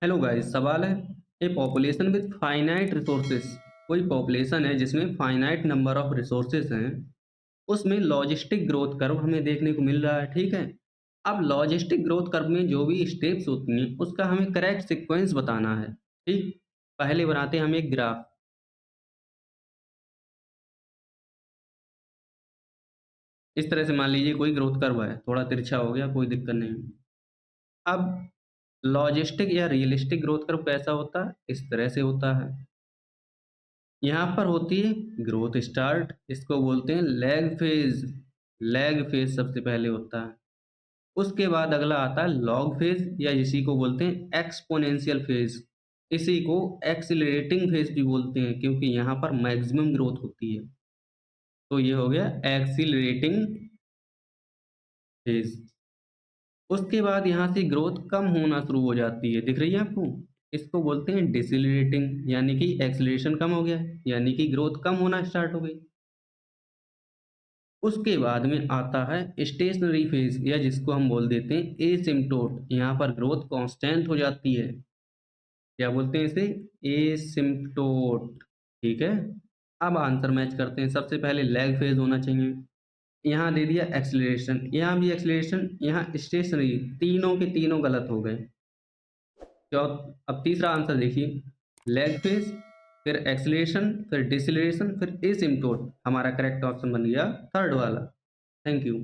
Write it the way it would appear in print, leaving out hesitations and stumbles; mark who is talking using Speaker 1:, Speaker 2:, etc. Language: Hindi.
Speaker 1: हेलो गाइस, सवाल है ए पॉपुलेशन विद फाइनाइट रिसोर्सेस। कोई पॉपुलेशन है जिसमें फाइनाइट नंबर ऑफ रिसोर्सेस हैं, उसमें लॉजिस्टिक ग्रोथ कर्व हमें देखने को मिल रहा है। ठीक है। अब लॉजिस्टिक ग्रोथ कर्व में जो भी स्टेप्स होती हैं उसका हमें करेक्ट सीक्वेंस बताना है। ठीक। पहले बनाते हैं हम एक ग्राफ। इस तरह से मान लीजिए कोई ग्रोथ कर्व है, थोड़ा तिरछा हो गया, कोई दिक्कत नहीं। अब लॉजिस्टिक या रियलिस्टिक ग्रोथ कर्व कैसा होता है? इस तरह से होता है। यहाँ पर होती है ग्रोथ स्टार्ट, इसको बोलते हैं लैग फेज। लैग फेज सबसे पहले होता है। उसके बाद अगला आता है लॉग फेज, या इसी को बोलते हैं एक्सपोनेंशियल फेज। इसी को एक्सिलरेटिंग फेज भी बोलते हैं क्योंकि यहाँ पर मैक्सिमम ग्रोथ होती है। तो ये हो गया एक्सिलरेटिंग फेज। उसके बाद यहाँ से ग्रोथ कम होना शुरू हो जाती है, दिख रही है आपको? इसको बोलते हैं डिसिलरेटिंग, यानी कि एक्सिलरेशन कम हो गया, यानी कि ग्रोथ कम होना स्टार्ट हो गई। उसके बाद में आता है स्टेशनरी फेज, या जिसको हम बोल देते हैं एसिम्प्टोट। यहाँ पर ग्रोथ कांस्टेंट हो जाती है। क्या बोलते हैं इसे? एसिम्प्टोट। ठीक है। अब आंसर मैच करते हैं। सबसे पहले लैग फेज होना चाहिए। यहाँ दे दिया एक्सीलरेशन, यहाँ भी एक्सीलरेशन, यहाँ स्टेशनरी। तीनों के तीनों गलत हो गए। अब तीसरा आंसर देखिए, लैग फेज, फिर एक्सीलरेशन, फिर डिसिलरेशन, फिर एसिम्प्टोट। हमारा करेक्ट ऑप्शन बन गया थर्ड वाला। Thank you.